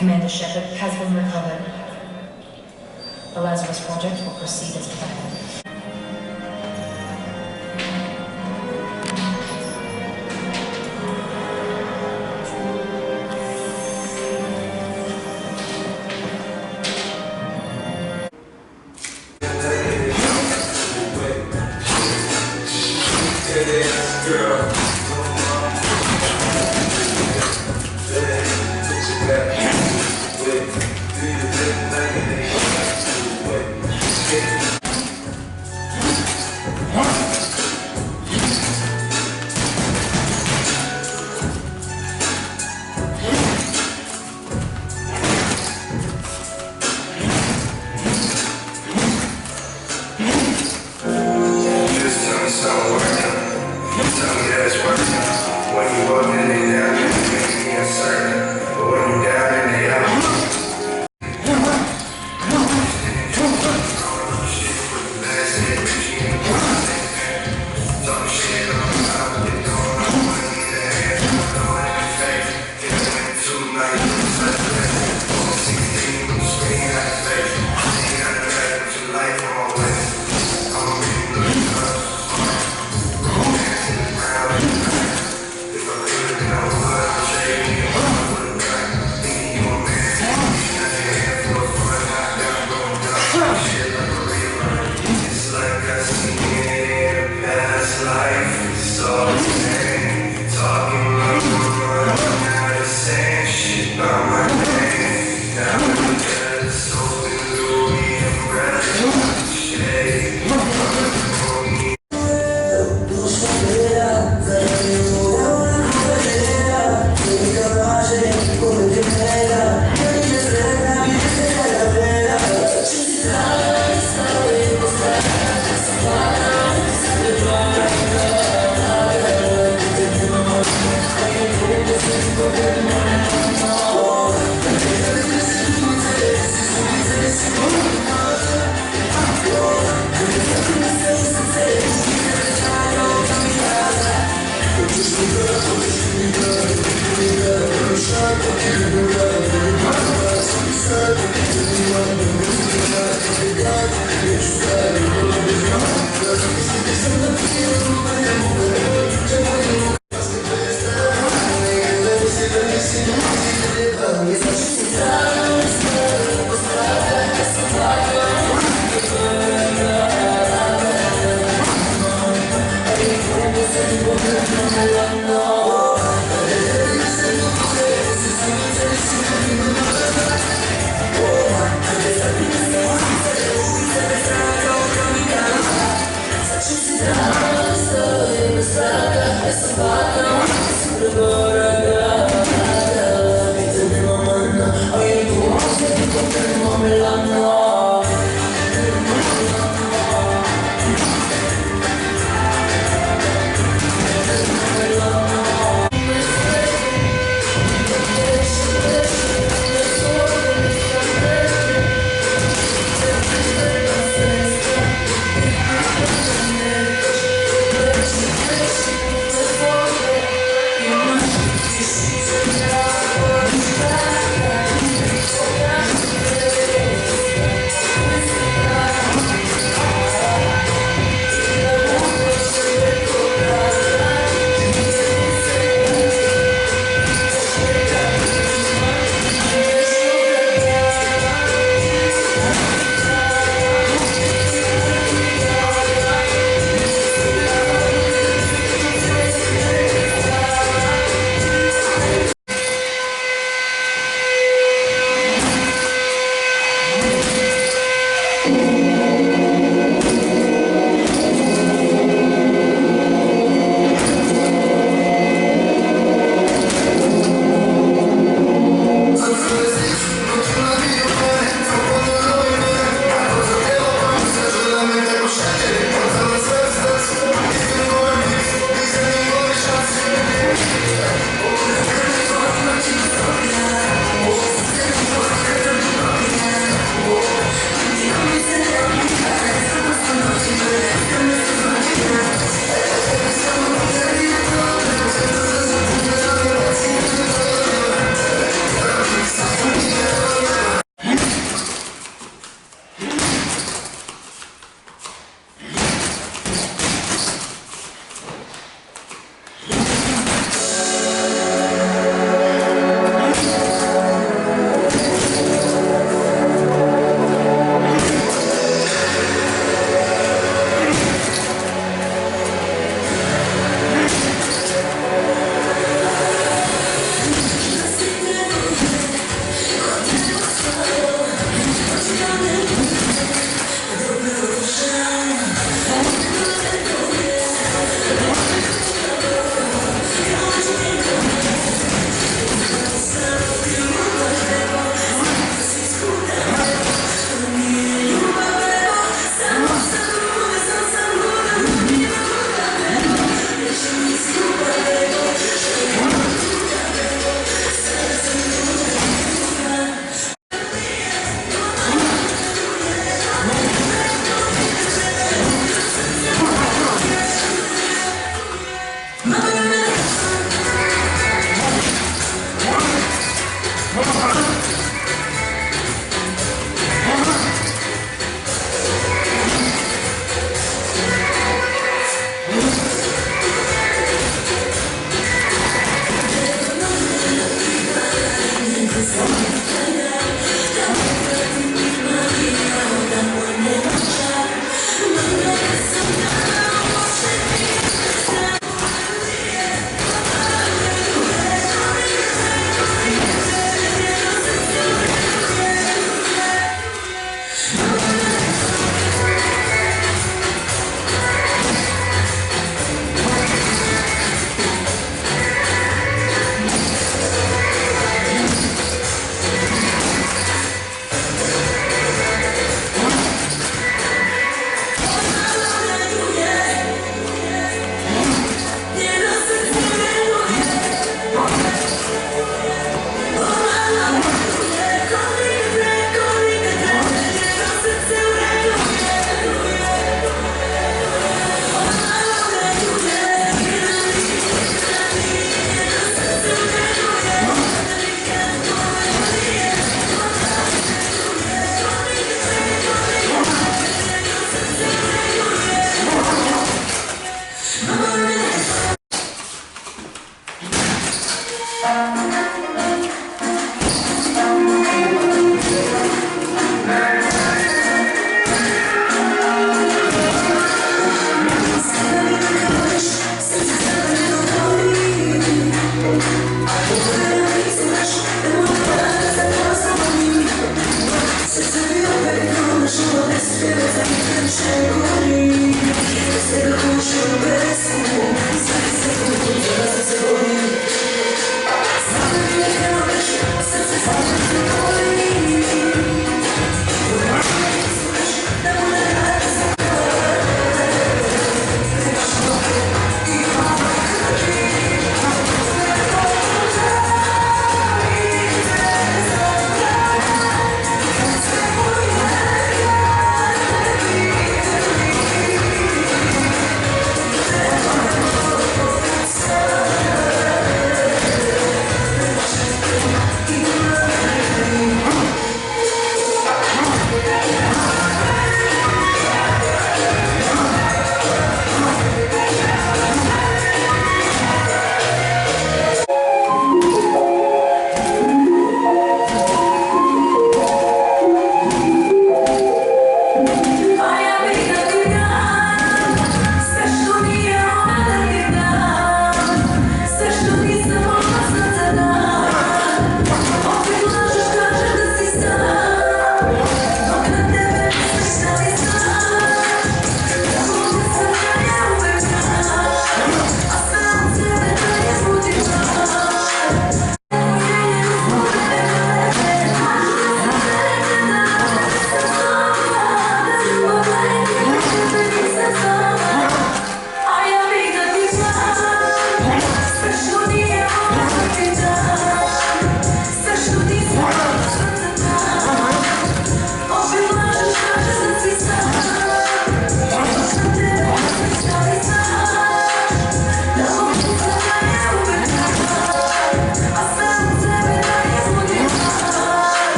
Commander Shepard has been recovered. The Lazarus project will proceed as planned.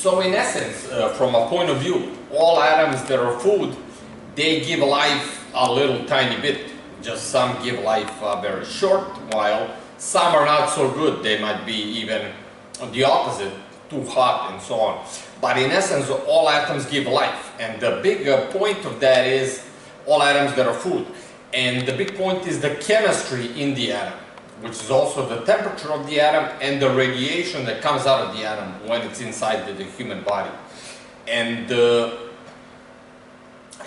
So in essence, from a point of view, all atoms that are food, they give life a little tiny bit. Just some give life a very short while, some are not so good. They might be even the opposite, too hot and so on. But in essence, all atoms give life. And the big point of that is all atoms that are food. And the big point is the chemistry in the atom, which is also the temperature of the atom and the radiation that comes out of the atom when it's inside the human body. And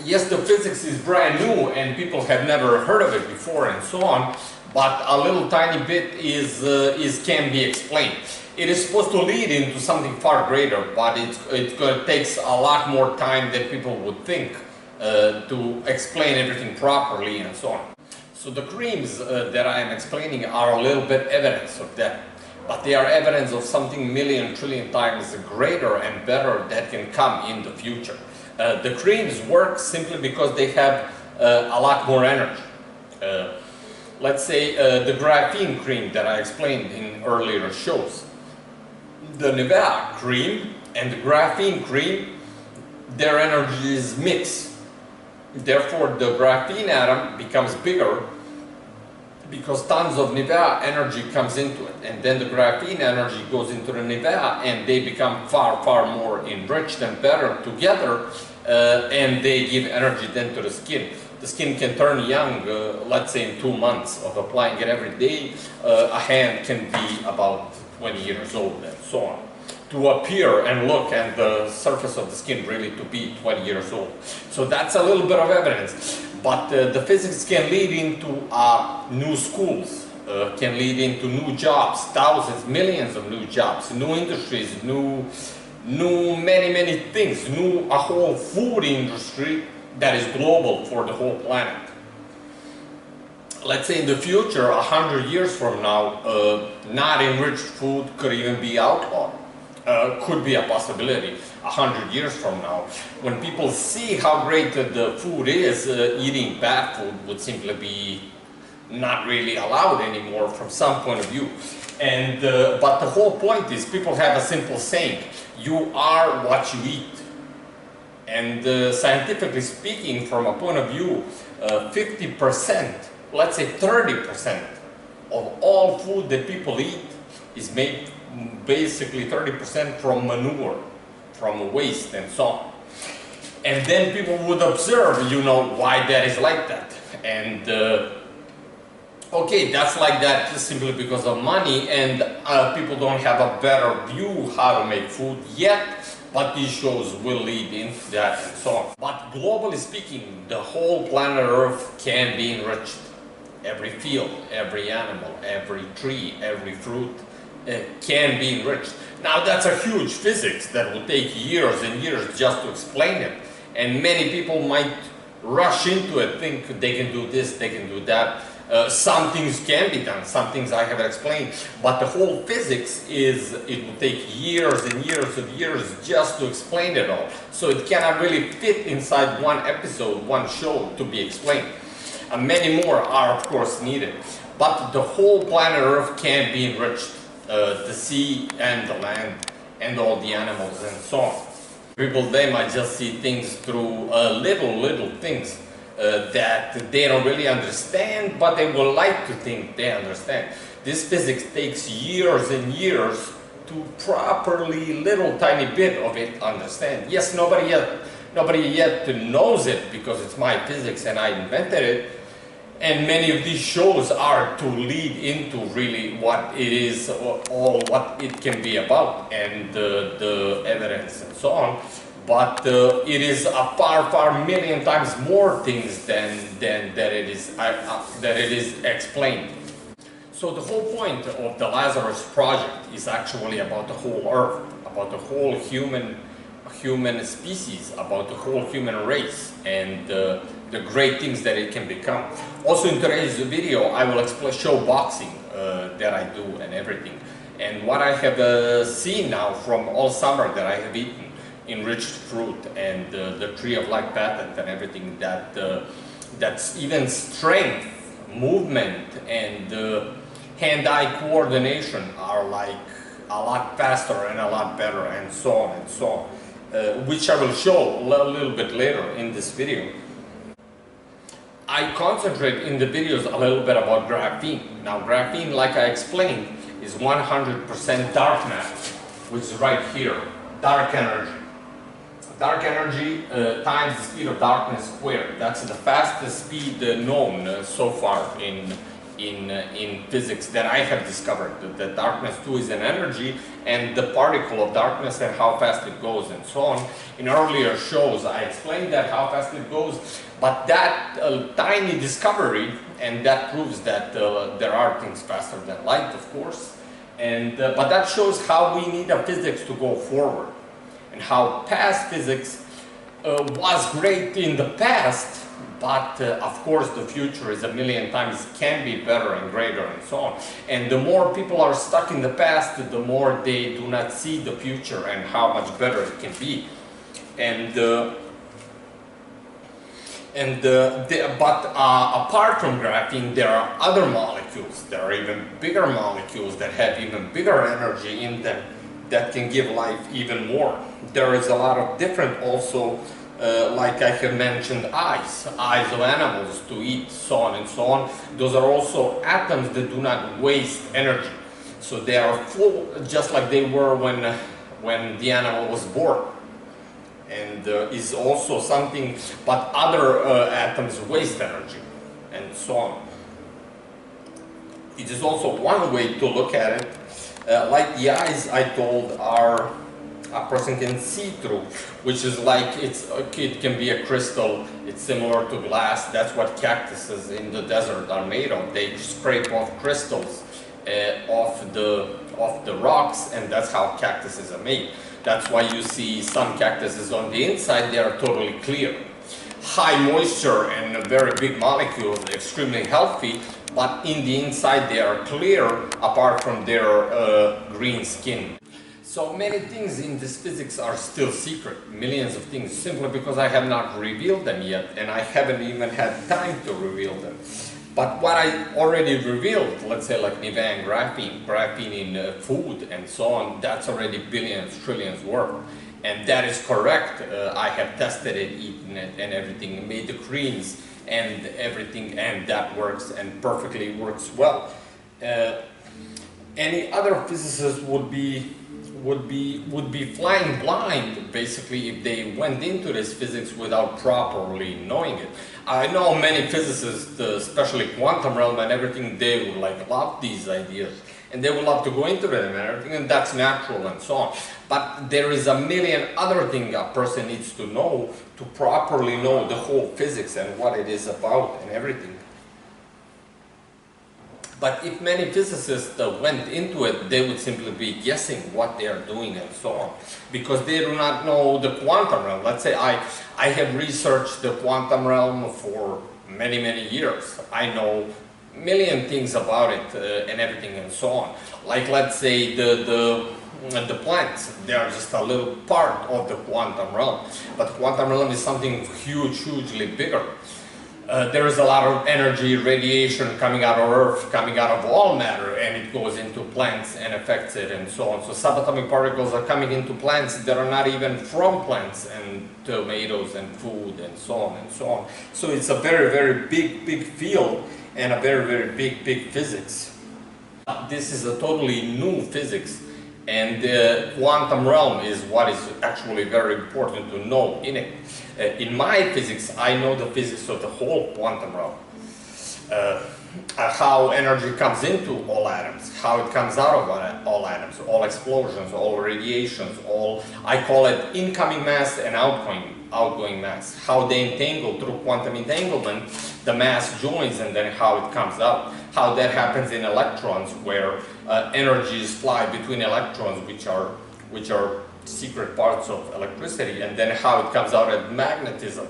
yes, the physics is brand new and people have never heard of it before and so on, but a little tiny bit can be explained. It is supposed to lead into something far greater, but it takes a lot more time than people would think to explain everything properly and so on. So the creams that I am explaining are a little bit evidence of that, but they are evidence of something million trillion times greater and better that can come in the future. The creams work simply because they have a lot more energy. Let's say the graphene cream that I explained in earlier shows. The Nivea cream and the graphene cream, their energies mix. Therefore, the graphene atom becomes bigger because tons of Nivea energy comes into it, and then the graphene energy goes into the Nivea and they become far, far more enriched and better together, and they give energy then to the skin. The skin can turn young, let's say in 2 months of applying it every day. A hand can be about 20 years old and so on. To appear and look at the surface of the skin really to be 20 years old. So that's a little bit of evidence. But the physics can lead into new schools, can lead into new jobs, thousands, millions of new jobs, new industries, new many things, a whole food industry that is global for the whole planet. Let's say in the future, 100 years from now, not enriched food could even be outlawed. Could be a possibility 100 years from now. When people see how great the food is, eating bad food would simply be not really allowed anymore from some point of view. And but the whole point is people have a simple saying: you are what you eat. And scientifically speaking, from a point of view, 50%, let's say 30% of all food that people eat is made basically 30% from manure, from waste and so on. And then people would observe, why that is like that. And okay, that's like that just simply because of money, and people don't have a better view how to make food yet, but these shows will lead into that and so on. But globally speaking, the whole planet Earth can be enriched. Every field, every animal, every tree, every fruit can be enriched. Now that's a huge physics that will take years and years just to explain it. And many people might rush into it, think they can do this, they can do that. Some things can be done, some things I have explained, but the whole physics is, it will take years and years of years just to explain it all. So it cannot really fit inside one episode, one show to be explained. And many more are of course needed. But the whole planet Earth can be enriched. The sea and the land and all the animals and so on. People, they might just see things through little things that they don't really understand, but they will like to think they understand. This physics takes years and years to properly little tiny bit of it understand. Yes, nobody yet knows it because it's my physics and I invented it. And many of these shows are to lead into really what it is, all what it can be about, and the evidence and so on. But it is a far million times more things than that it is explained. So the whole point of the Lazarus project is actually about the whole Earth, about the whole human species, about the whole human race, and the great things that it can become. Also in today's video I will show boxing that I do and everything, and what I have seen now from all summer that I have eaten enriched fruit and the tree of life patent and everything, that's even strength, movement, and hand-eye coordination are like a lot faster and a lot better, and so on and so on, which I will show a little bit later in this video. I concentrate in the videos a little bit about graphene. Now graphene, like I explained, is 100% dark matter, which is right here, dark energy. Dark energy times the speed of darkness squared. That's the fastest speed known so far in physics that I have discovered. The darkness too is an energy, and the particle of darkness and how fast it goes and so on. In earlier shows I explained that how fast it goes, but that tiny discovery, and that proves that there are things faster than light, of course, and but that shows how we need a physics to go forward, and how past physics was great in the past, but of course the future is a million times can be better and greater and so on. And the more people are stuck in the past, the more they do not see the future and how much better it can be. But apart from graphene, there are other molecules. There are even bigger molecules that have even bigger energy in them that can give life even more. There is a lot of different also, like I have mentioned, eyes of animals to eat, so on and so on. Those are also atoms that do not waste energy. So they are full, just like they were when the animal was born. And is also something, but other atoms waste energy, and so on. It is also one way to look at it. Like the eyes I told are a person can see through, which is like it can be a crystal. It's similar to glass. That's what cactuses in the desert are made of. They scrape off crystals off the rocks, and that's how cactuses are made. That's why you see some cactuses on the inside, they are totally clear. High moisture and very big molecules, extremely healthy, but in the inside they are clear apart from their green skin. So many things in this physics are still secret, millions of things, simply because I have not revealed them yet, and I haven't even had time to reveal them. But what I already revealed, let's say like Nive and graphene in food and so on, that's already billions, trillions worth. And that is correct. I have tested it, eaten it and everything, made the creams and everything, and that works and perfectly works well. Any other physicist would be flying blind, basically, if they went into this physics without properly knowing it. I know many physicists, especially quantum realm and everything, they would love these ideas, and they would love to go into them and everything, and that's natural and so on. But there is a million other things a person needs to know to properly know the whole physics and what it is about and everything. But if many physicists went into it, they would simply be guessing what they are doing and so on, because they do not know the quantum realm. Let's say I have researched the quantum realm for many, many years. I know a million things about it and everything and so on. Like, let's say the plants, they are just a little part of the quantum realm. But quantum realm is something huge, hugely bigger. There is a lot of energy, radiation coming out of Earth, coming out of all matter, and it goes into plants and affects it and so on. So subatomic particles are coming into plants that are not even from plants, and tomatoes and food and so on and so on. So it's a very, very big field and a very, very big physics. This is a totally new physics, and the quantum realm is what is actually very important to know in it. In my physics, I know the physics of the whole quantum realm. How energy comes into all atoms, how it comes out of all atoms, all explosions, all radiations, I call it incoming mass and outgoing mass. How they entangle through quantum entanglement, the mass joins, and then how it comes out. How that happens in electrons, where energies fly between electrons, which are secret parts of electricity, and then how it comes out at magnetism,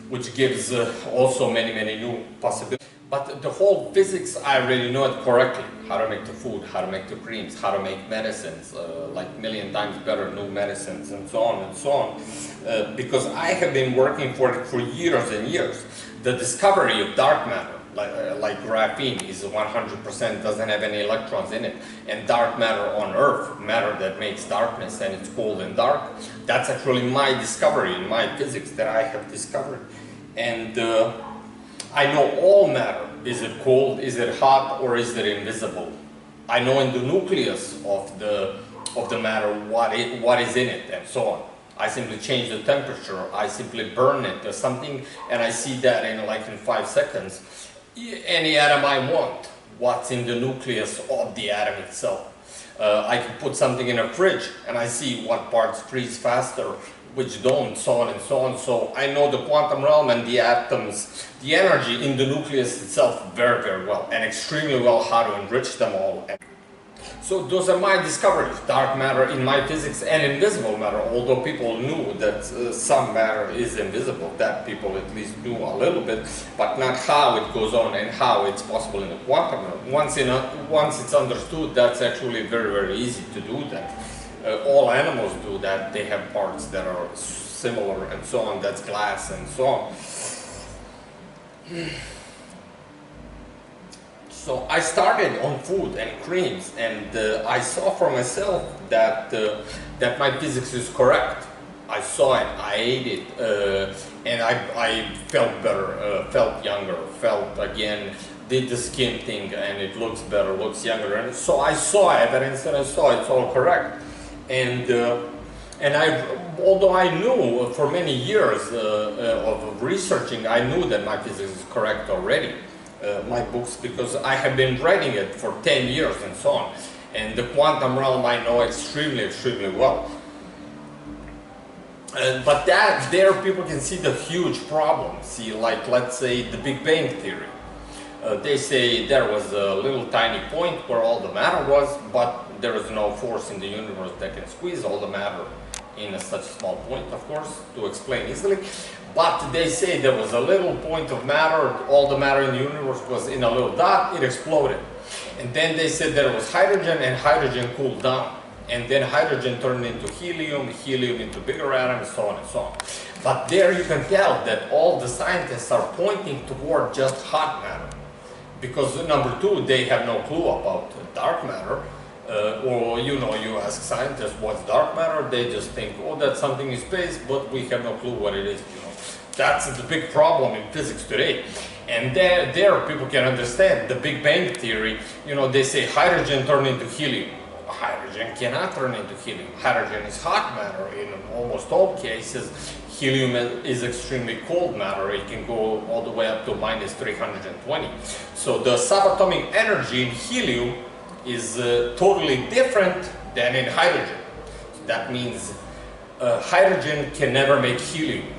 which gives also many new possibilities. But the whole physics, I already know it correctly. How to make the food, how to make the creams, how to make medicines, like a million times better new medicines, and so on and so on. Because I have been working for it for years and years. The discovery of dark matter, like graphene is 100% doesn't have any electrons in it, and dark matter on Earth, matter that makes darkness and it's cold and dark, that's actually my discovery in my physics that I have discovered. And I know all matter. Is it cold, is it hot, or is it invisible? I know in the nucleus of the matter what is in it, and so on. I simply change the temperature, I simply burn it or something, and I see that in 5 seconds. Any atom I want, what's in the nucleus of the atom itself. I can put something in a fridge and I see what parts freeze faster, which don't, so on and so on. So I know the quantum realm and the atoms, the energy in the nucleus itself very, very well, and extremely well how to enrich them all. So those are my discoveries, dark matter in my physics and invisible matter, although people knew that some matter is invisible, that people at least knew a little bit, but not how it goes on and how it's possible in the quantum realm. Once it's understood, that's actually very, very easy to do that. All animals do that, they have parts that are similar and so on, that's glass and so on. So I started on food and creams, and I saw for myself that that my physics is correct. I saw it, I ate it, and I felt better, felt younger, felt again, did the skin thing, and it looks better, looks younger. And so I saw evidence, and I saw it's all correct. And although I knew for many years of researching, I knew that my physics is correct already. My books, because I have been writing it for 10 years and so on, and the quantum realm I know extremely, extremely well. But there people can see the huge problem. See, like let's say the Big Bang Theory. They say there was a little tiny point where all the matter was, but there is no force in the universe that can squeeze all the matter in such a small point, of course, to explain easily. But they say there was a little point of matter, all the matter in the universe was in a little dot, it exploded. And then they said there was hydrogen, and hydrogen cooled down. And then hydrogen turned into helium, helium into bigger atoms, so on and so on. But there you can tell that all the scientists are pointing toward just hot matter. Because number two, they have no clue about dark matter. Or you ask scientists what's dark matter, they just think, oh, that's something in space, but we have no clue what it is. That's the big problem in physics today. And there people can understand the Big Bang Theory. They say hydrogen turned into helium. Hydrogen cannot turn into helium. Hydrogen is hot matter in almost all cases. Helium is extremely cold matter. It can go all the way up to minus 320. So the subatomic energy in helium is totally different than in hydrogen. That means hydrogen can never make helium.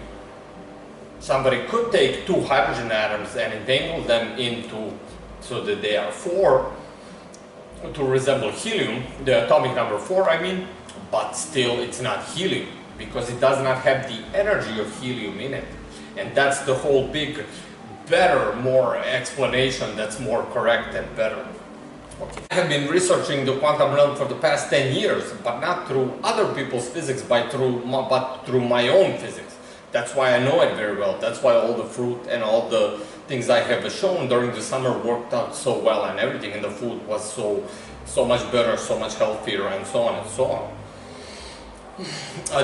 Somebody could take two hydrogen atoms and entangle them into, so that they are 4, to resemble helium, the atomic number 4 I mean, but still it's not helium, because it does not have the energy of helium in it. And that's the whole big, better, more explanation that's more correct and better. Okay. I have been researching the quantum realm for the past 10 years, but not through other people's physics, but through my own physics. That's why I know it very well. That's why all the fruit and all the things I have shown during the summer worked out so well, and everything in the food was so much better, so much healthier, and so on and so on.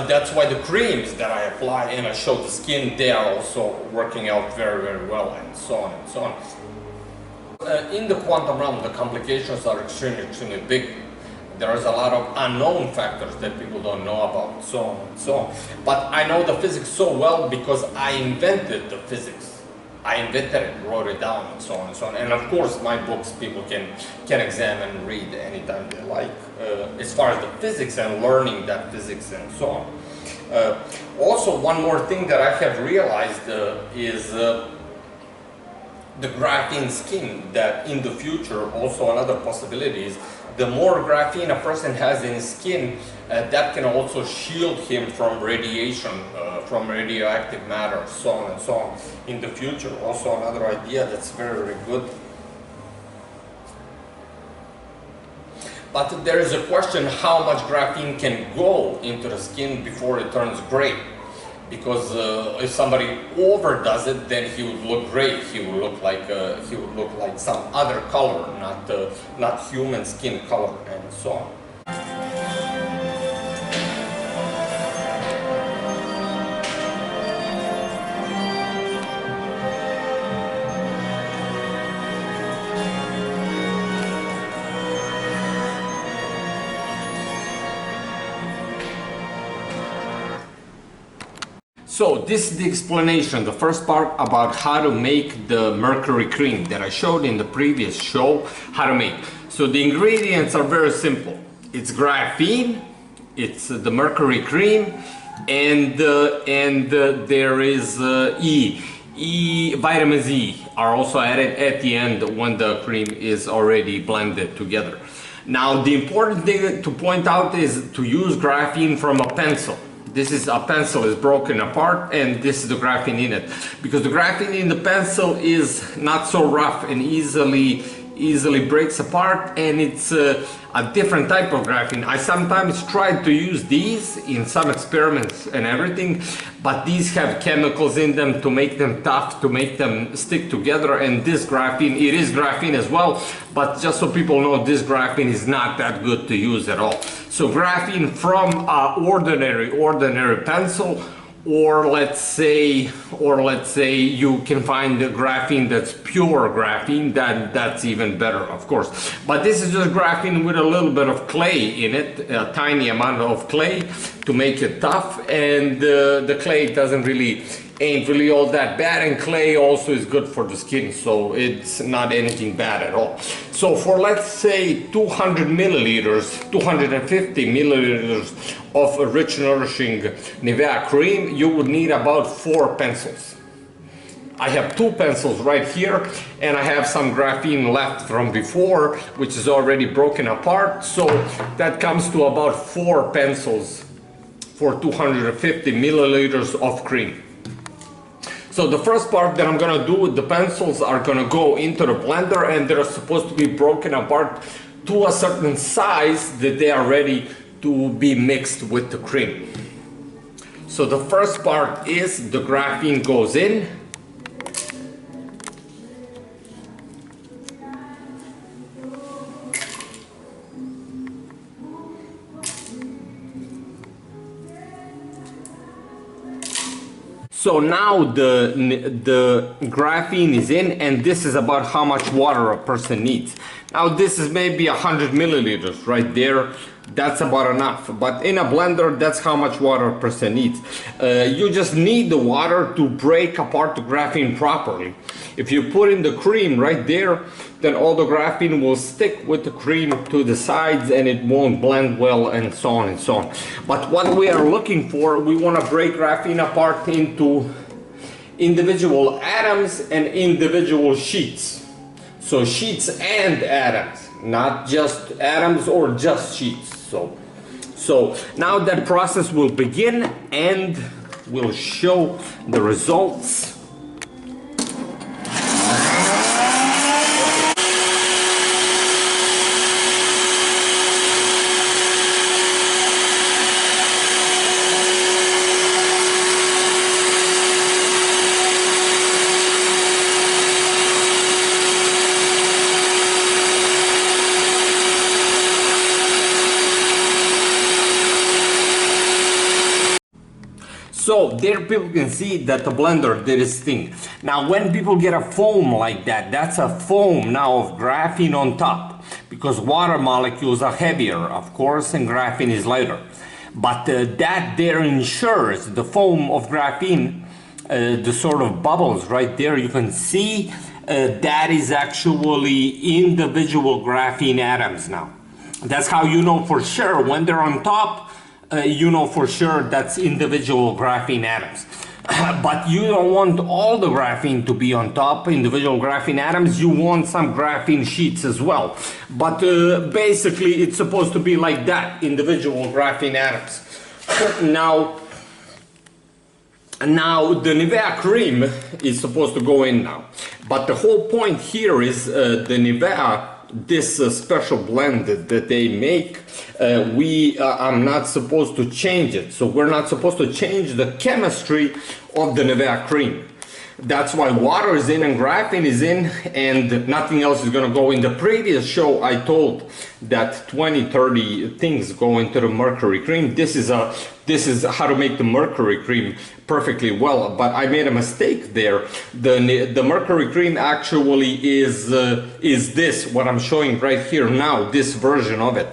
That's why the creams that I apply and I show the skin, they are also working out very, very well, and so on and so on. In the quantum realm, the complications are extremely, extremely big. There is a lot of unknown factors that people don't know about, so on and so on. But I know the physics so well because I invented the physics. I invented it, wrote it down, and so on and so on. And of course, my books people can examine and read anytime they like, as far as the physics and learning that physics and so on. Also, one more thing that I have realized is the graphene skin, that in the future, also another possibility is the more graphene a person has in his skin, that can also shield him from radiation, from radioactive matter, so on and so on. In the future, also another idea that's very, very good. But there is a question how much graphene can go into the skin before it turns gray. because if somebody overdoes it, then he would look great. He would look like some other color, not human skin color, and so on. So this is the explanation, the first part about how to make the mercury cream that I showed in the previous show, how to make. So the ingredients are very simple. It's graphene, it's the mercury cream, and there is vitamins E are also added at the end when the cream is already blended together. Now the important thing to point out is to use graphene from a pencil. This is a pencil is broken apart, and this is the graphene in it, because the graphene in the pencil is not so rough and easily breaks apart, and it's a different type of graphene. I sometimes tried to use these in some experiments and everything, but these have chemicals in them to make them tough, to make them stick together, and this graphene, it is graphene as well, but just so people know, this graphene is not that good to use at all. So graphene from ordinary pencil, or let's say you can find the graphene that's pure graphene, that's even better, of course. But this is just graphene with a little bit of clay in it, a tiny amount of clay to make it tough, and the clay ain't really all that bad, and clay also is good for the skin, so it's not anything bad at all. So for, let's say, 200 milliliters, 250 milliliters of rich nourishing Nivea cream, you would need about 4 pencils. I have 2 pencils right here, and I have some graphene left from before, which is already broken apart, so that comes to about 4 pencils for 250 milliliters of cream. So the first part that I'm gonna do with the pencils are gonna go into the blender, and they're supposed to be broken apart to a certain size that they are ready to be mixed with the cream. So the first part is the graphene goes in. So now the graphene is in, and this is about how much water a person needs. Now this is maybe 100 milliliters right there. That's about enough. But in a blender, that's how much water a person needs. You just need the water to break apart the graphene properly. If you put in the cream right there, then all the graphene will stick with the cream to the sides, and it won't blend well, and so on and so on. But what we are looking for, we want to break graphene apart into individual atoms and individual sheets. So sheets and atoms, not just atoms or just sheets. So now that process will begin, and we'll show the results. So there people can see that the blender did its thing. Now when people get a foam like that, that's a foam now of graphene on top, because water molecules are heavier, of course, and graphene is lighter. But that there ensures the foam of graphene, the sort of bubbles right there, you can see that is actually individual graphene atoms now. That's how you know for sure when they're on top. You know for sure that's individual graphene atoms. But you don't want all the graphene to be on top, individual graphene atoms. You want some graphene sheets as well. But basically it's supposed to be like that, individual graphene atoms. Now the Nivea cream is supposed to go in now. But the whole point here is the Nivea this special blend that they make, I'm not supposed to change it. So we're not supposed to change the chemistry of the Nivea cream. That's why water is in and graphene is in, and nothing else is going to go in. The previous show I told that 20-30 things go into the mercury cream. This is how to make the mercury cream perfectly well, but I made a mistake there. The mercury cream actually is this, what I'm showing right here now, this version of it,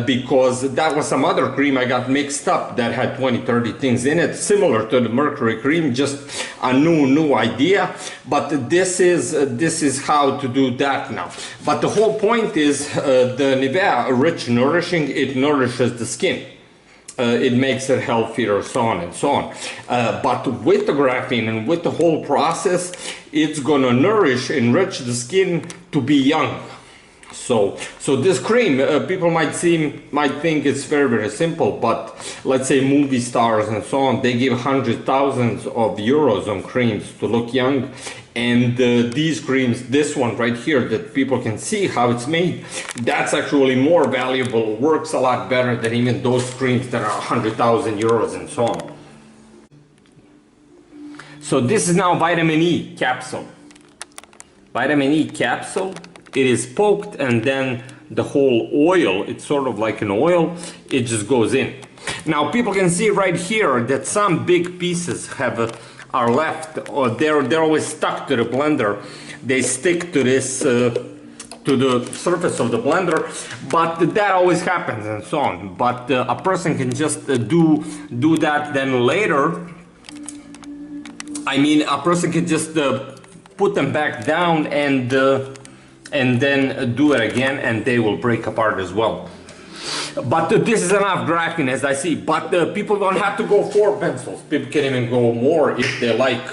because that was some other cream I got mixed up that had 20-30 things in it, similar to the mercury cream, just a new idea. But this is how to do that now. But the whole point is the Nivea Rich Nourishing, it nourishes the skin. It makes it healthier, so on and so on. But with the graphene and with the whole process, it's gonna enrich the skin to be young. So this cream, people might think it's very simple, but let's say movie stars and so on, they give hundreds, thousands of euros on creams to look young. And these creams, this one right here, that people can see how it's made, that's actually more valuable, works a lot better than even those creams that are 100,000 euros and so on. So this is now vitamin E capsule. Vitamin E capsule, it is poked, and then the whole oil, it's sort of like an oil, it just goes in. Now people can see right here that some big pieces are left, or they're always stuck to the blender. They stick to this to the surface of the blender, but that always happens and so on. But a person can just do that then later. I mean, a person can just put them back down and then do it again, and they will break apart as well. But this is enough graphene, as I see. But people don't have to go 4 pencils. People can even go more if they like.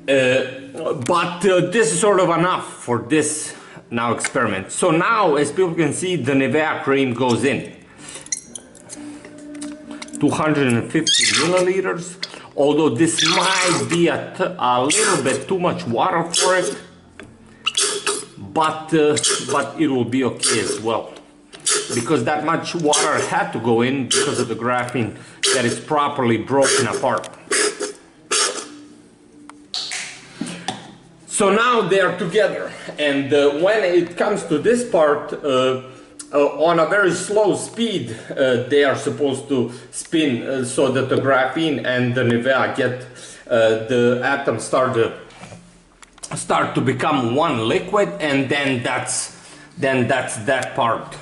But this is sort of enough for this now experiment. So now, as people can see, the Nivea cream goes in. 250 milliliters. Although this might be a little bit too much water for it, but it will be okay as well, because that much water had to go in because of the graphene that is properly broken apart. So now they are together, and when it comes to this part, on a very slow speed, they are supposed to spin so that the graphene and the Nivea get the atoms start to become one liquid, and then that's that part.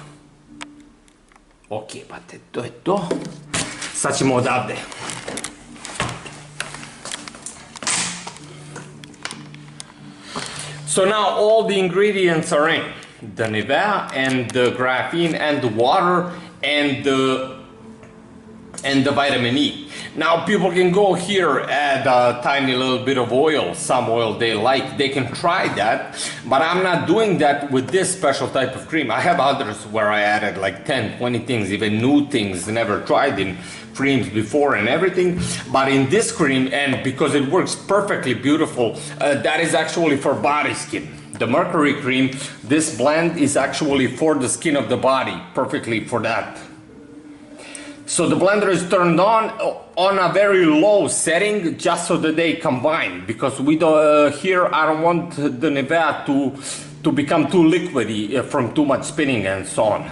Ok, pa to je to. Sad ćemo odavde. So now all the ingredients are in. The Nivea and the graphene and the water and the vitamin E. Now people can go here, add a tiny little bit of oil, some oil they like, they can try that, but I'm not doing that with this special type of cream. I have others where I added like 10, 20 things, even new things never tried in creams before and everything. But in this cream, and because it works perfectly beautiful, that is actually for body skin. The mercury cream, this blend is actually for the skin of the body, perfectly for that. So the blender is turned on a very low setting, just so that they combine, because we don't, here I don't want the Nivea to become too liquidy from too much spinning and so on.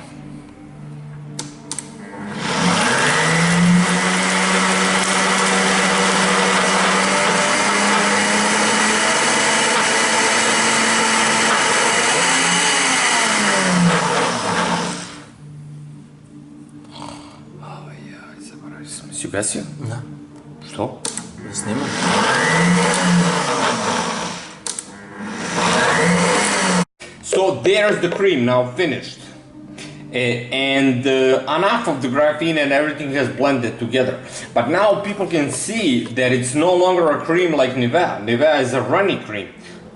Си гасил? Да. Що? Да снимам. So there's the cream now finished. And enough of the graphene and everything has blended together. But now people can see that it's no longer a cream like Nivea. Nivea is a runny cream.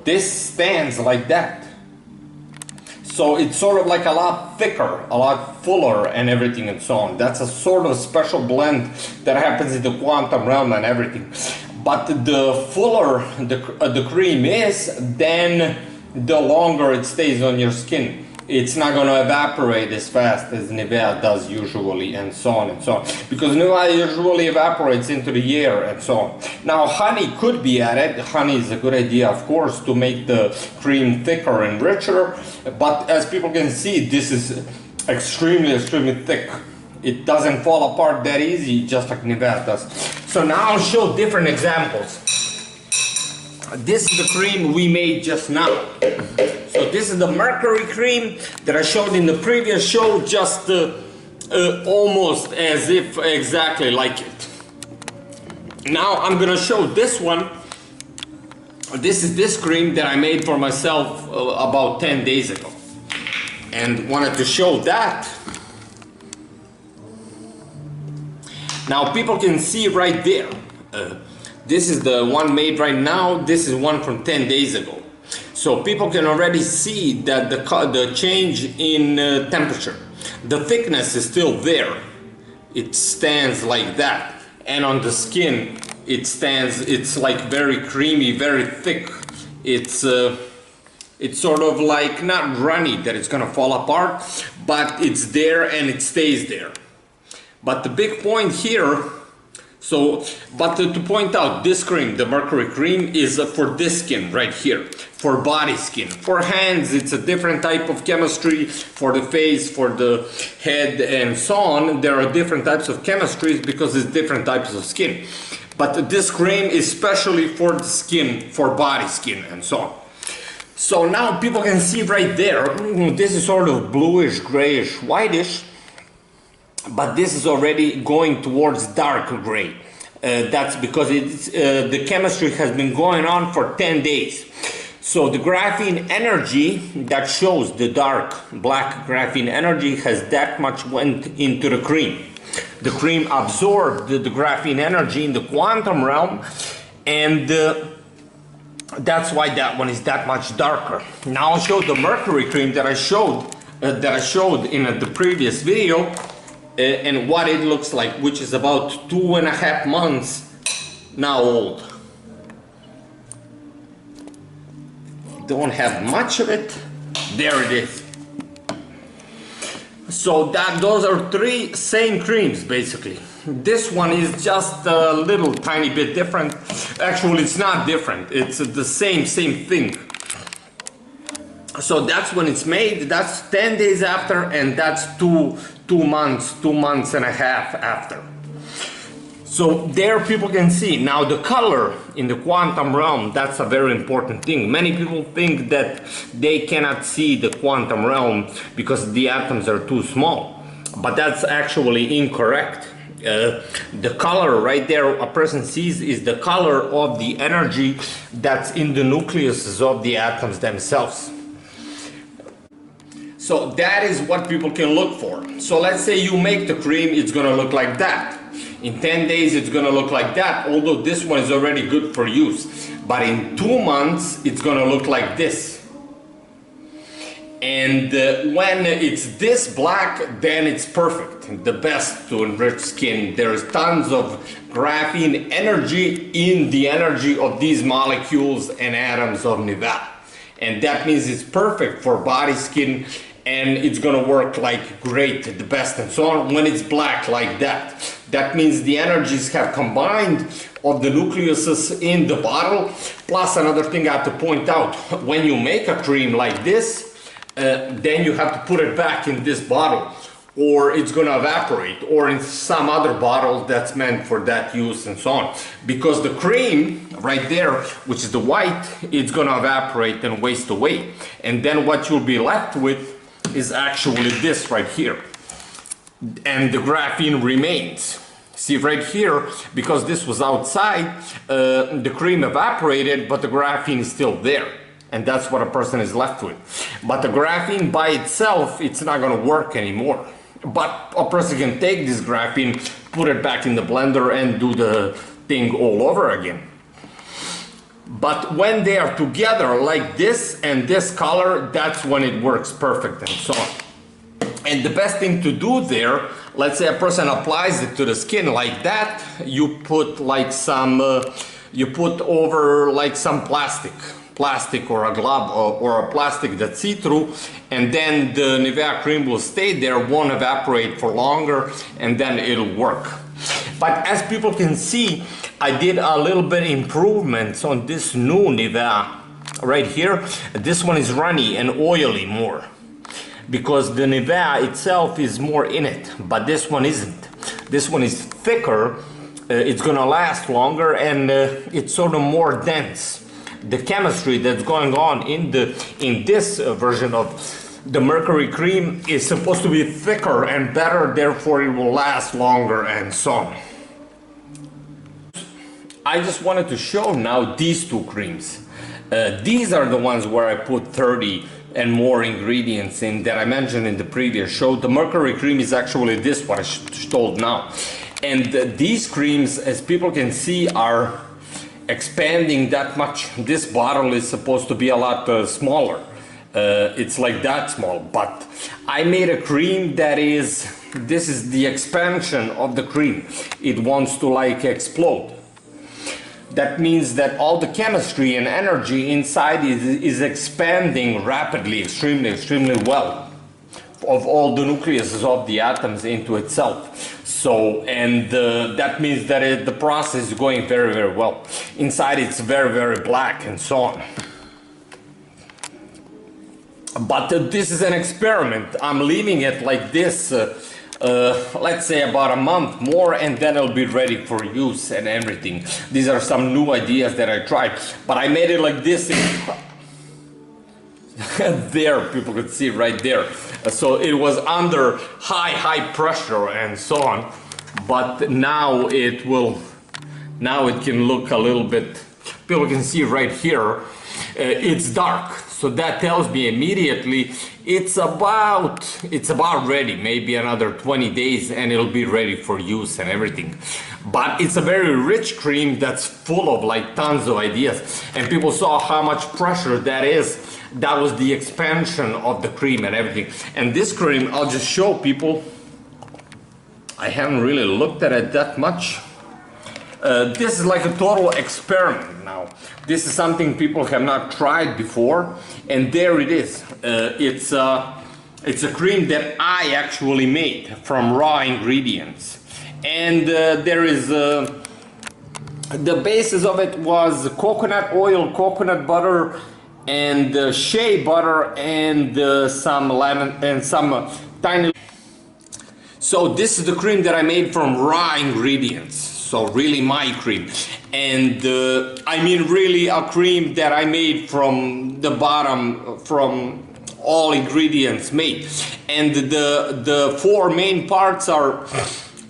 This stands like that. So it's sort of like a lot thicker, a lot fuller and everything and so on. That's a sort of special blend that happens in the quantum realm and everything. But the fuller the cream is, then the longer it stays on your skin. It's not going to evaporate as fast as Nivea does usually, and so on and so on. Because Nivea usually evaporates into the air and so on. Now honey could be added. Honey is a good idea, of course, to make the cream thicker and richer. But as people can see, this is extremely thick. It doesn't fall apart that easy, just like Nivea does. So now I'll show different examples. This is the cream we made just now. So this is the mercury cream that I showed in the previous show, just almost as if exactly like it. Now I'm gonna show this one. This is this cream that I made for myself about 10 days ago. And wanted to show that. Now people can see right there. This is the one made right now. This is one from 10 days ago. So people can already see that the change in temperature. The thickness is still there. It stands like that. And on the skin, it stands, it's like very creamy, very thick. It's sort of like not runny that it's gonna fall apart, but it's there and it stays there. But the big point here, to point out, this cream, the mercury cream, is for this skin right here, for body skin. For hands, it's a different type of chemistry. For the face, for the head, and so on, there are different types of chemistries because it's different types of skin. But this cream is specially for the skin, for body skin, and so on. So now people can see right there, this is sort of bluish, grayish, whitish. But this is already going towards dark gray. That's because the chemistry has been going on for 10 days. So the graphene energy that shows the dark black graphene energy has that much went into the cream. The cream absorbed the graphene energy in the quantum realm, and that's why that one is that much darker. Now I'll show the mercury cream that I showed in the previous video. And what it looks like, which is about 2.5 months now old. Don't have much of it. There it is. So those are three same creams basically. This one is just a little tiny bit different. Actually, it's not different. It's the same thing. So that's when it's made. That's 10 days after, and that's two months and a half after. So there people can see. Now the color in the quantum realm, that's a very important thing. Many people think that they cannot see the quantum realm because the atoms are too small. But that's actually incorrect. The color right there a person sees is the color of the energy that's in the nucleuses of the atoms themselves. So that is what people can look for. So let's say you make the cream, it's gonna look like that. In 10 days it's gonna look like that, although this one is already good for use. But in 2 months it's gonna look like this. And when it's this black, then it's perfect, the best to enrich skin. There's tons of graphene energy in the energy of these molecules and atoms of Nivea. And that means it's perfect for body skin, and it's gonna work like great, the best, and so on when it's black like that. That means the energies have combined of the nucleuses in the bottle. Plus another thing I have to point out, when you make a cream like this, then you have to put it back in this bottle, or it's gonna evaporate, or in some other bottle that's meant for that use, and so on. Because the cream right there, which is the white, it's gonna evaporate and waste away. And then what you'll be left with is actually this right here. And the graphene remains. See right here, because this was outside, the cream evaporated, but the graphene is still there. And that's what a person is left with. But the graphene by itself, it's not gonna work anymore. But a person can take this graphene, put it back in the blender and do the thing all over again. But when they are together like this and this color, that's when it works perfect, and so on. And the best thing to do there, let's say a person applies it to the skin like that, you put like some, you put over like some plastic plastic or a glove or a plastic that's see-through, and then the Nivea cream will stay there, won't evaporate for longer, and then it'll work. But as people can see, I did a little bit improvements on this new Nivea right here. This one is runny and oily more, because the Nivea itself is more in it, but this one isn't. This one is thicker, it's gonna last longer, and it's sort of more dense. The chemistry that's going on in this version of the mercury cream is supposed to be thicker and better, therefore it will last longer and so on. I just wanted to show now these two creams. These are the ones where I put 30 and more ingredients in that I mentioned in the previous show. The mercury cream is actually this one I told now. And these creams, as people can see, are expanding that much. This bottle is supposed to be a lot smaller. It's like that small, but I made a cream that is, this is the expansion of the cream. It wants to like explode. That means that all the chemistry and energy inside is expanding rapidly, extremely well, of all the nucleuses of the atoms into itself. So, and that means that the process is going very well. Inside it's very black and so on. But this is an experiment. I'm leaving it like this, let's say about a month more, and then it'll be ready for use and everything. These are some new ideas that I tried, but I made it like this. There, people could see right there. So it was under high pressure and so on, but now it can look a little bit, people can see right here, it's dark. So that tells me immediately it's about ready. Maybe another 20 days and it'll be ready for use and everything. But it's a very rich cream that's full of like tons of ideas. And people saw how much pressure that is. That was the expansion of the cream and everything. And this cream, I'll just show people. I haven't really looked at it that much. This is like a total experiment now. This is something people have not tried before, and there it is. It's a cream that I actually made from raw ingredients, and there is the basis of it was coconut oil, coconut butter, and shea butter, and some lemon and some tiny. So this is the cream that I made from raw ingredients. So really my cream, and I mean really a cream that I made from the bottom, from all ingredients made. And the four main parts are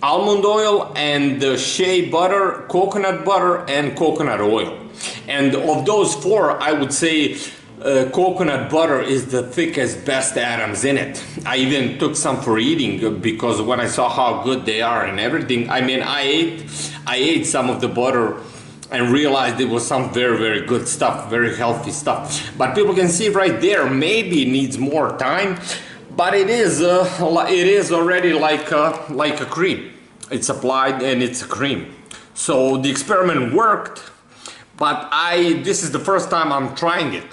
almond oil and shea butter, and coconut oil. And of those four, I would say coconut butter is the thickest, best atoms in it. I even took some for eating because when I saw how good they are and everything, I mean, I ate some of the butter and realized it was some very good stuff, very healthy stuff. But people can see right there, maybe it needs more time, but it is already like a cream. It's applied and it's a cream. So the experiment worked, but this is the first time I'm trying it.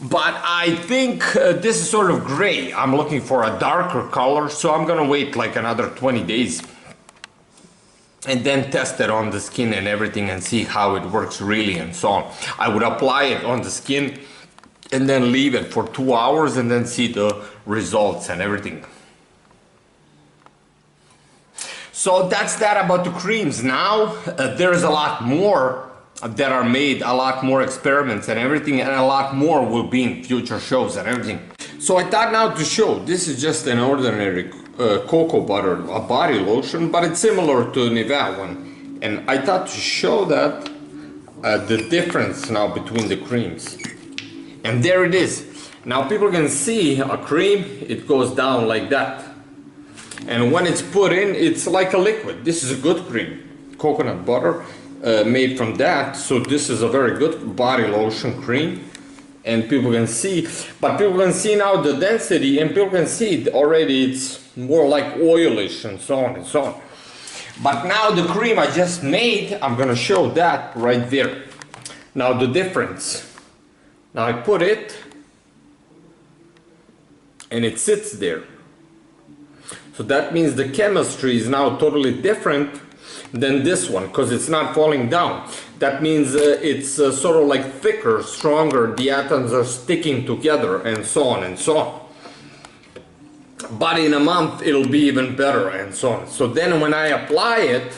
But I think this is sort of gray. I'm looking for a darker color, so I'm gonna wait like another 20 days and then test it on the skin and everything and see how it works really and so on. I would apply it on the skin and then leave it for 2 hours and then see the results and everything. So that's that about the creams. Now there's a lot more that are made, a lot more experiments and everything, and a lot more will be in future shows and everything. So I thought now to show, this is just an ordinary cocoa butter, a body lotion, but it's similar to Nivea one. And I thought to show that the difference now between the creams. And there it is. Now people can see a cream, it goes down like that. And when it's put in, it's like a liquid. This is a good cream, coconut butter. Made from that, so this is a very good body lotion cream, and people can see, but people can see now the density, and people can see already it's more like oilish and so on and so on. But now the cream I just made, I'm gonna show that right there. Now the difference Now I put it and it sits there. So that means the chemistry is now totally different than this one, because it's not falling down. That means it's sort of like thicker, stronger, the atoms are sticking together, and so on and so on. But in a month it'll be even better, and so on. So then when I apply it,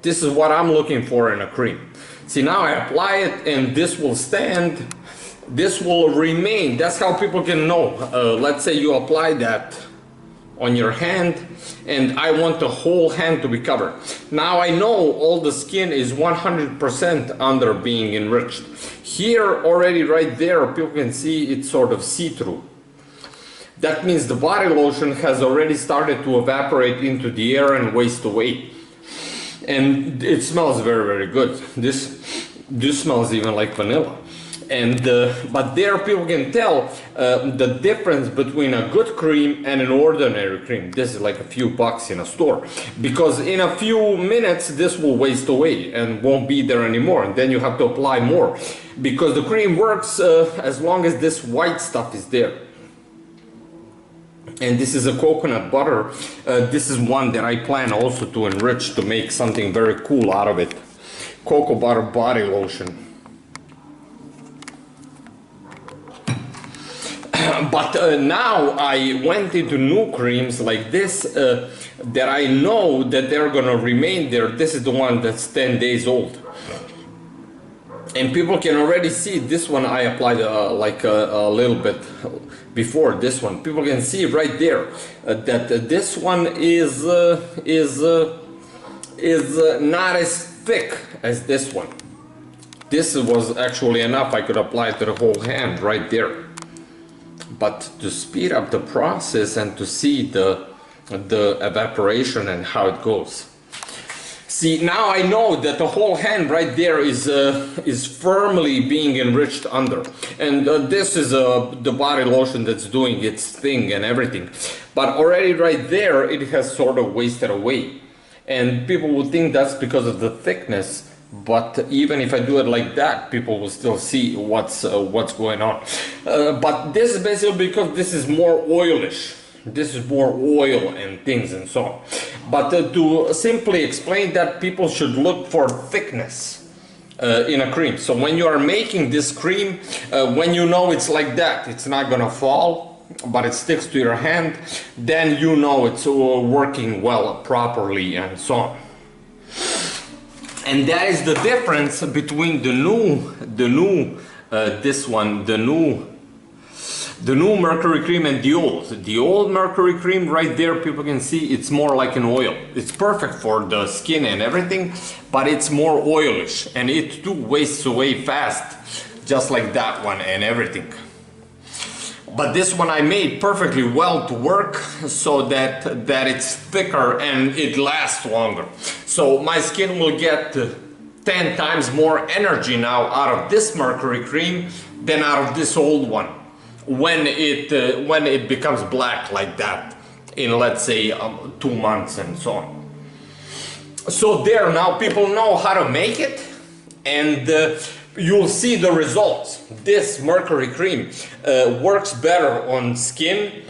this is what I'm looking for in a cream. See, now I apply it and this will stand, this will remain. That's how people can know. Let's say you apply that on your hand and I want the whole hand to be covered. Now I know all the skin is 100% under being enriched. Here already right there people can see it's sort of see-through. That means the body lotion has already started to evaporate into the air and waste away. And it smells very, very good. This smells even like vanilla. And but there people can tell the difference between a good cream and an ordinary cream. This is like a few bucks in a store, because in a few minutes this will waste away and won't be there anymore, and then you have to apply more, because the cream works as long as this white stuff is there. And this is a coconut butter. This is one that I plan also to enrich, to make something very cool out of it. Cocoa butter body lotion. But now I went into new creams like this that I know that they're gonna remain there. This is the one that's 10 days old. And people can already see this one I applied like a little bit before this one. People can see right there that this one is not as thick as this one. This was actually enough. I could apply it to the whole hand right there. But to speed up the process and to see the evaporation and how it goes. See, now I know that the whole hand right there is firmly being enriched under. And this is the body lotion that's doing its thing and everything. But already right there, it has sort of wasted away. And people would think that's because of the thickness. But even if I do it like that, people will still see what's going on. But this is basically because this is more oilish. This is more oil and things and so on. But to simply explain that, people should look for thickness in a cream. So when you are making this cream, when you know it's like that, it's not gonna fall, but it sticks to your hand, then you know it's working well, properly, and so on. And that is the difference between the new mercury cream and the old. The old mercury cream right there, people can see it's more like an oil. It's perfect for the skin and everything, but it's more oilish, and it too wastes away fast, just like that one and everything. But this one I made perfectly well to work, so that it's thicker and it lasts longer. So my skin will get 10 times more energy now out of this mercury cream than out of this old one, when it becomes black like that in, let's say, 2 months and so on. So there, now people know how to make it, and you'll see the results. This mercury cream works better on skin,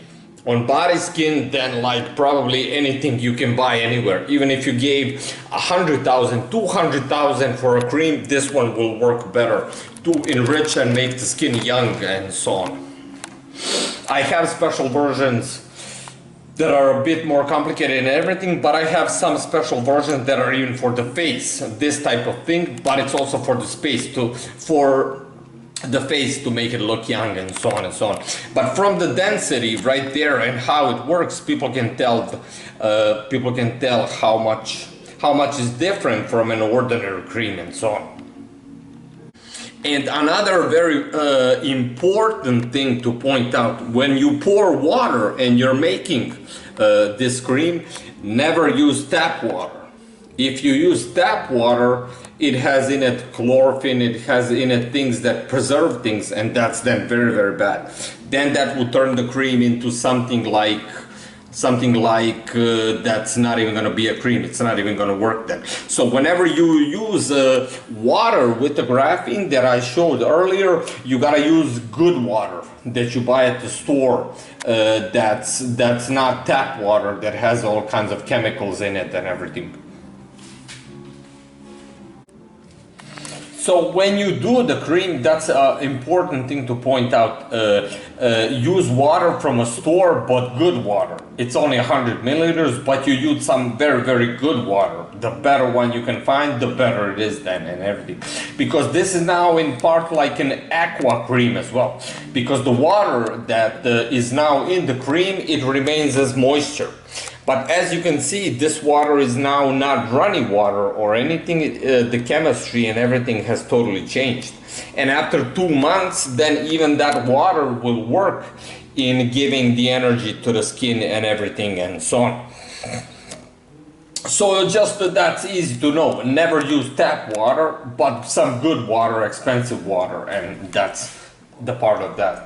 on body skin, than like probably anything you can buy anywhere. Even if you gave 100,000, 200,000 for a cream, this one will work better to enrich and make the skin young and so on. I have special versions that are a bit more complicated and everything, but I have some special versions that are even for the face, this type of thing, but it's also for the for the face to make it look young and so on and so on. But from the density right there and how it works, people can tell how much is different from an ordinary cream and so on. And another very important thing to point out, when you pour water and you're making this cream, never use tap water. If you use tap water, it has in it chlorophene, it has in it things that preserve things, and that's then very, very bad. Then that will turn the cream into something like something like that's not even going to be a cream, it's not even going to work then. So whenever you use water with the graphene that I showed earlier, you got to use good water that you buy at the store, that's not tap water that has all kinds of chemicals in it and everything. So when you do the cream, that's an important thing to point out. Use water from a store, but good water. It's only 100 milliliters, but you use some very, very good water. The better one you can find, the better it is then and everything. Because this is now in part like an aqua cream as well. Because the water that is now in the cream, it remains as moisture. But as you can see, this water is now not running water or anything. The chemistry and everything has totally changed. And after 2 months, then even that water will work in giving the energy to the skin and everything and so on. So just that's easy to know. Never use tap water, but some good water, expensive water, and that's the part of that.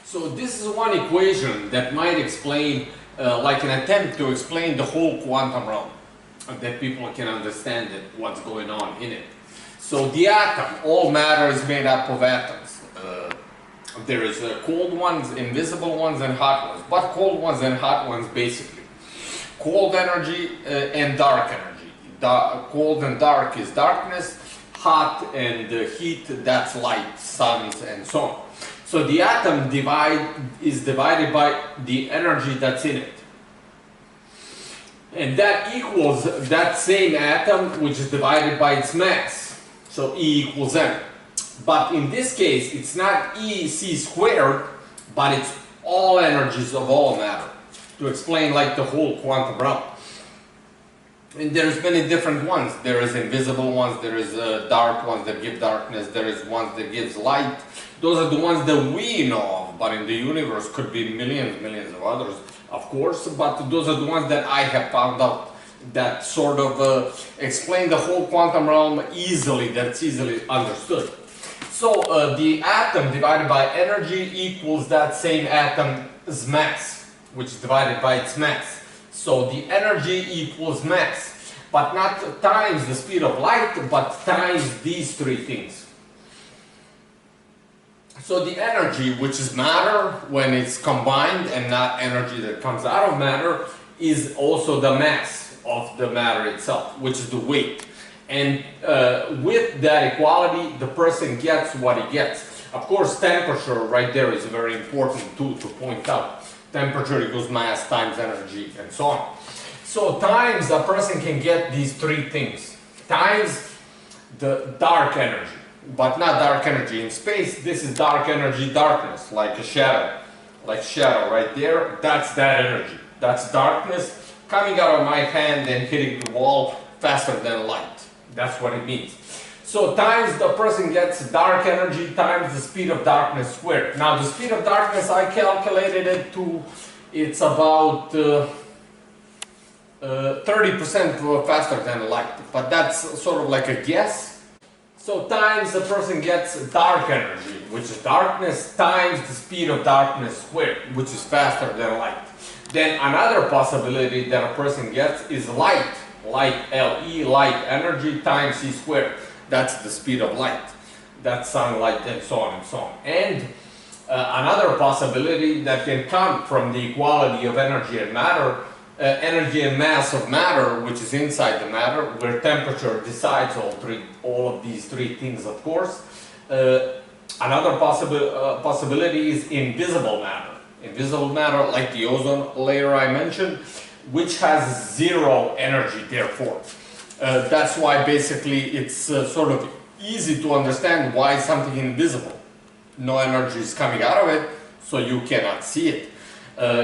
So this is one equation that might explain, like an attempt to explain the whole quantum realm, that people can understand it, what's going on in it. So the atom, all matter is made up of atoms. There is cold ones, invisible ones, and hot ones. But cold ones and hot ones basically. Cold energy and dark energy. Cold and dark is darkness, hot and heat, that's light, suns, and so on. So the atom is divided by the energy that's in it. And that equals that same atom which is divided by its mass. So E equals M. But in this case, it's not E C squared, but it's all energies of all matter. To explain like the whole quantum realm. And there's many different ones. There is invisible ones, there is dark ones that give darkness, there is ones that gives light. Those are the ones that we know of, but in the universe could be millions of others, of course, but those are the ones that I have found out that sort of explain the whole quantum realm easily, that's easily understood. So the atom divided by energy equals that same atom's mass, which is divided by its mass. So the energy equals mass, but not times the speed of light, but times these three things. So the energy, which is matter when it's combined and not energy that comes out of matter, is also the mass of the matter itself, which is the weight. And with that equality, the person gets what he gets. Of course, temperature right there is a very important tool to point out. Temperature equals mass times energy and so on. So times a person can get these three things. Times the dark energy, but not dark energy in space. This is dark energy, darkness, like a shadow. Like shadow right there, that's that energy. That's darkness coming out of my hand and hitting the wall faster than light. That's what it means. So times the person gets dark energy times the speed of darkness squared. Now the speed of darkness, I calculated it to, it's about 30% faster than light. But that's sort of like a guess. So times the person gets dark energy, which is darkness, times the speed of darkness squared, which is faster than light. Then another possibility that a person gets is light. Light, LE, light energy times C squared. That's the speed of light. That's sunlight and so on and so on. And another possibility that can come from the equality of energy and matter, energy and mass of matter, which is inside the matter, where temperature decides all of these three things, of course. Another possibility is invisible matter. Invisible matter, like the ozone layer I mentioned, which has zero energy, therefore. That's why basically it's sort of easy to understand why something invisible. No energy is coming out of it, so you cannot see it.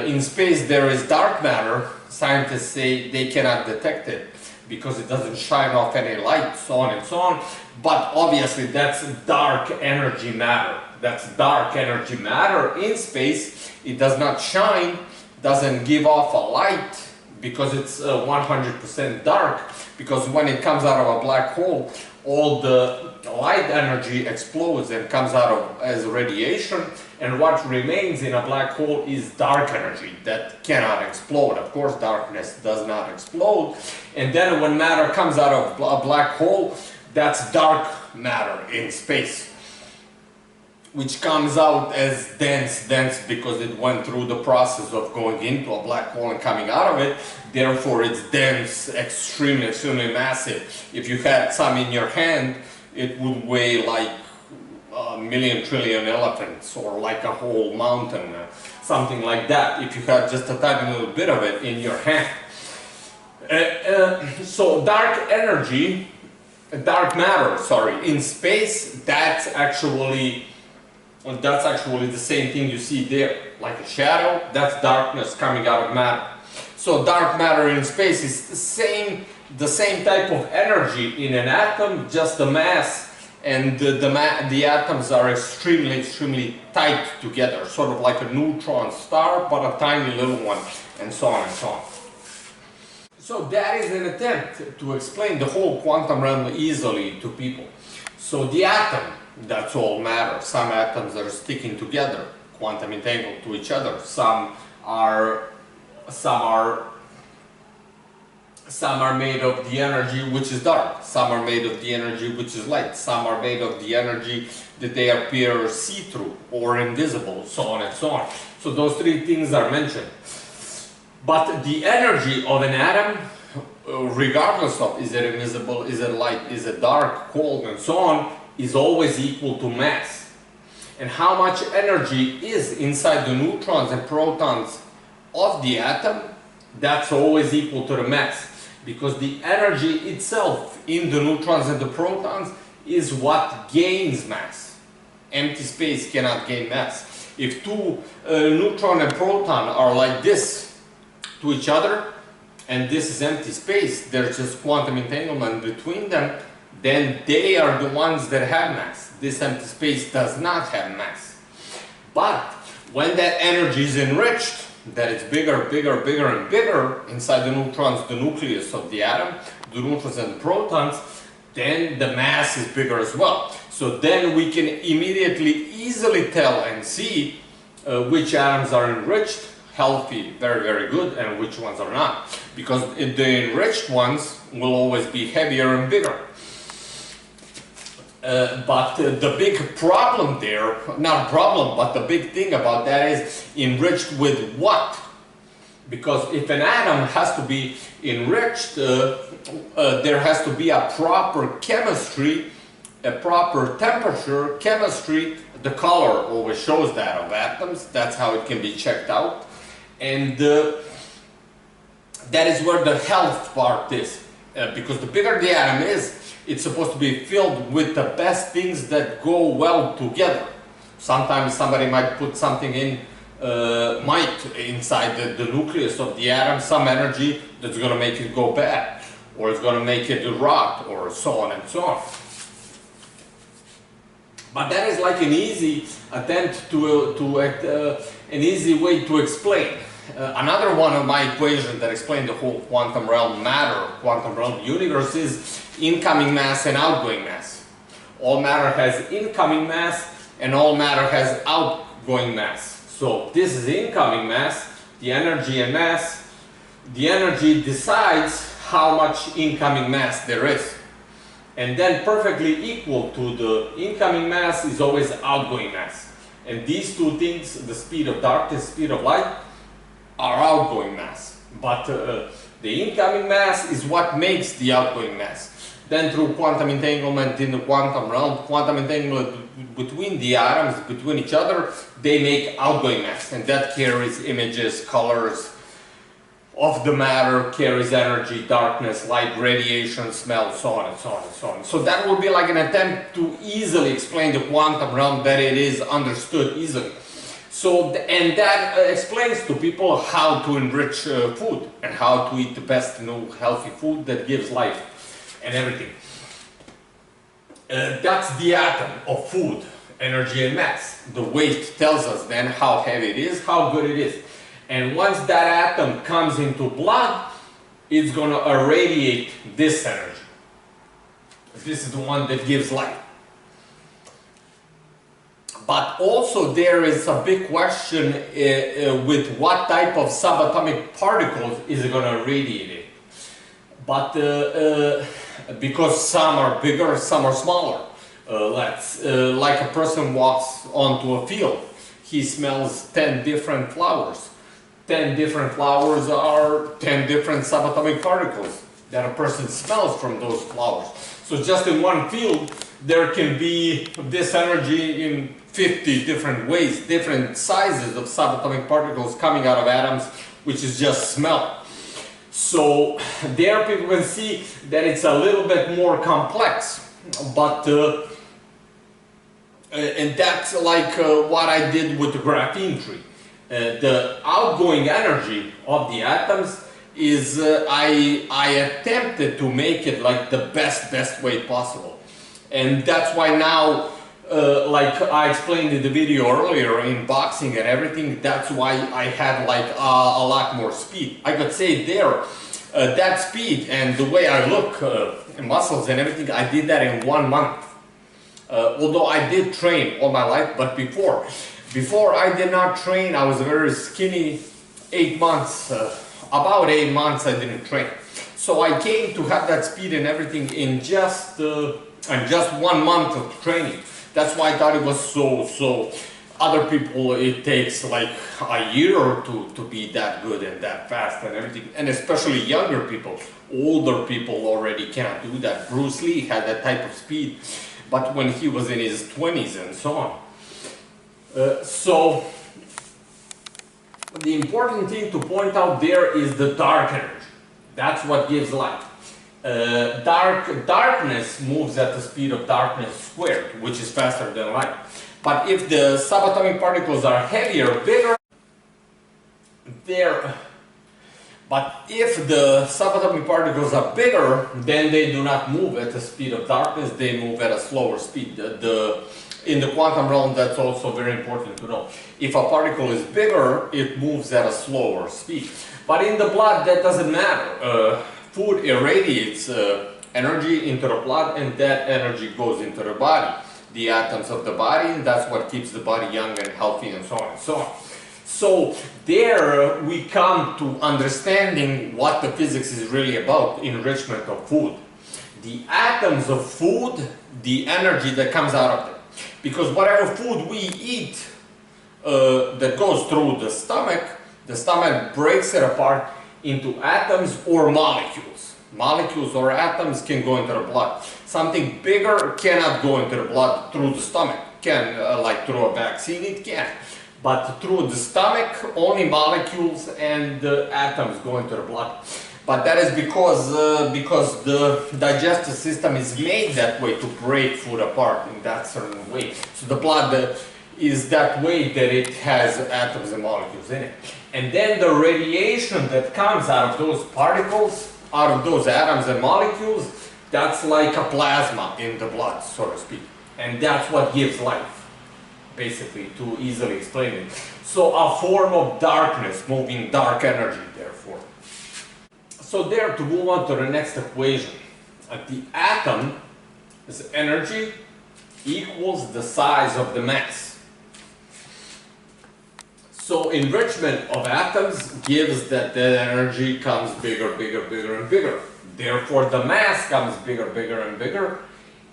In space there is dark matter. Scientists say they cannot detect it because it doesn't shine off any light, so on and so on. But obviously that's dark energy matter. That's dark energy matter in space. It does not shine, doesn't give off a light because it's 100% dark. Because when it comes out of a black hole, all the light energy explodes and comes out as radiation, and what remains in a black hole is dark energy that cannot explode. Of course, darkness does not explode, and then when matter comes out of a black hole, that's dark matter in space, which comes out as dense because it went through the process of going into a black hole and coming out of it. Therefore, it's dense, extremely massive. If you had some in your hand, it would weigh like a million trillion elephants, or like a whole mountain, something like that, if you had just a tiny little bit of it in your hand. So dark matter, in space, that's actually the same thing you see there, like a shadow. That's darkness coming out of matter. So dark matter in space is the same type of energy in an atom, just the mass and the atoms are extremely tight together, sort of like a neutron star, but a tiny little one, and so on and so on. So that is an attempt to explain the whole quantum realm easily to people. So the atom, that's all matter. Some atoms are sticking together, quantum entangled to each other. Some are made of the energy which is dark. Some are made of the energy which is light. Some are made of the energy that they appear see-through or invisible, so on and so on. So those three things are mentioned. But the energy of an atom, regardless of is it invisible, is it light, is it dark, cold, and so on, is always equal to mass. And how much energy is inside the neutrons and protons of the atom, that's always equal to the mass. Because the energy itself in the neutrons and the protons is what gains mass. Empty space cannot gain mass. If two neutron and proton are like this to each other, and this is empty space, there's just quantum entanglement between them, then they are the ones that have mass. This empty space does not have mass. But when that energy is enriched, that it's bigger and bigger inside the neutrons, the nucleus of the atom, the neutrons and the protons, then the mass is bigger as well. So then we can immediately easily tell and see which atoms are enriched, healthy, very good, and which ones are not. Because the enriched ones will always be heavier and bigger. But the big problem there, not problem, but the big thing about that is enriched with what? Because if an atom has to be enriched, there has to be a proper chemistry, a proper temperature, chemistry. The color always shows that of atoms. That's how it can be checked out. And that is where the health part is. Because the bigger the atom is, it's supposed to be filled with the best things that go well together. Sometimes somebody might put something in, inside the nucleus of the atom, some energy that's going to make it go bad, or it's going to make it rot, or so on and so on. But that is like an easy attempt an easy way to explain. Another one of my equations that explain the whole quantum realm matter, quantum realm universe, is incoming mass and outgoing mass. All matter has incoming mass and all matter has outgoing mass. So this is incoming mass, the energy and mass. The energy decides how much incoming mass there is. And then perfectly equal to the incoming mass is always outgoing mass. And these two things, the speed of darkness, speed of light, are outgoing mass. But the incoming mass is what makes the outgoing mass. Then through quantum entanglement in the quantum realm, quantum entanglement between the atoms, between each other, they make outgoing mass. And that carries images, colors of the matter, carries energy, darkness, light, radiation, smell, so on and so on and so on. So that would be like an attempt to easily explain the quantum realm, that it is understood easily. So, and that explains to people how to enrich food and how to eat the best, healthy food that gives life and everything. That's the atom of food, energy and mass. The weight tells us then how heavy it is, how good it is. And once that atom comes into blood, it's going to irradiate this energy. This is the one that gives light. But also there is a big question with what type of subatomic particles is it going to radiate it. But because some are bigger, some are smaller. Like a person walks onto a field, he smells 10 different flowers. 10 different flowers are 10 different subatomic particles that a person smells from those flowers. So just in one field, there can be this energy in 50 different ways, different sizes of subatomic particles coming out of atoms, which is just smell. So there people can see that it's a little bit more complex, but and that's like what I did with the graphene tree. The outgoing energy of the atoms is I attempted to make it like the best way possible, and that's why now like I explained in the video earlier in boxing and everything, that's why I had like a lot more speed. I could say there that speed and the way I look, muscles and everything, I did that in 1 month. Although I did train all my life, but before I did not train, I was very skinny. 8 months, about 8 months I didn't train. So I came to have that speed and everything in just 1 month of training. That's why I thought it was so. Other people, it takes like a year or two to be that good and that fast and everything. And especially younger people. Older people already cannot do that. Bruce Lee had that type of speed, but when he was in his 20s and so on. So the important thing to point out there is the dark energy. That's what gives light. Darkness moves at the speed of darkness squared, which is faster than light. But if the subatomic particles are heavier, bigger, but if the subatomic particles are bigger, then they do not move at the speed of darkness, they move at a slower speed. In the quantum realm, that's also very important to know. If a particle is bigger, it moves at a slower speed. But in the blood, that doesn't matter. Food irradiates energy into the blood, and that energy goes into the body, the atoms of the body, and that's what keeps the body young and healthy and so on and so on. So there we come to understanding what the physics is really about, enrichment of food. The atoms of food, the energy that comes out of them. Because whatever food we eat that goes through the stomach breaks it apart into atoms or molecules. Molecules or atoms can go into the blood. Something bigger cannot go into the blood through the stomach. Like through a vaccine, it can. But through the stomach, only molecules and atoms go into the blood. But that is because the digestive system is made that way, to break food apart in that certain way. So the blood is that way that it has atoms and molecules in it. And then the radiation that comes out of those particles, out of those atoms and molecules, that's like a plasma in the blood, so to speak. And that's what gives life, basically, to easily explain it. So a form of darkness, moving dark energy, therefore. So there, to move on to the next equation, the atom is energy equals the size of the mass. So enrichment of atoms gives that the energy comes bigger and bigger. Therefore the mass comes bigger and bigger,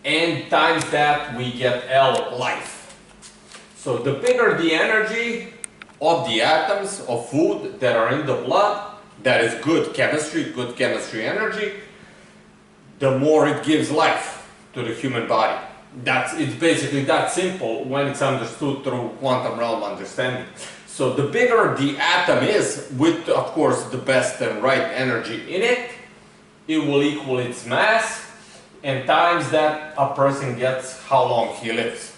and times that we get L, life. So the bigger the energy of the atoms of food that are in the blood, that is good chemistry energy, the more it gives life to the human body. It's basically that simple when it's understood through quantum realm understanding. So the bigger the atom is, with of course the best and right energy in it, it will equal its mass, and times that a person gets how long he lives.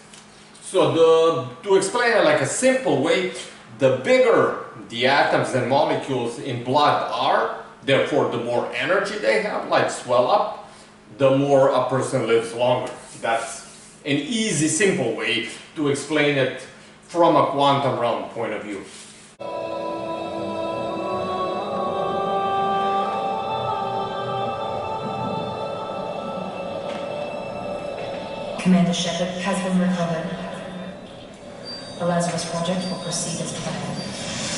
So to explain it like a simple way, the bigger the atoms and molecules in blood are, therefore the more energy they have, like swell up, the more a person lives longer. That's an easy, simple way to explain it from a quantum realm point of view. Commander Shepard has been recovered. The Lazarus project will proceed as planned.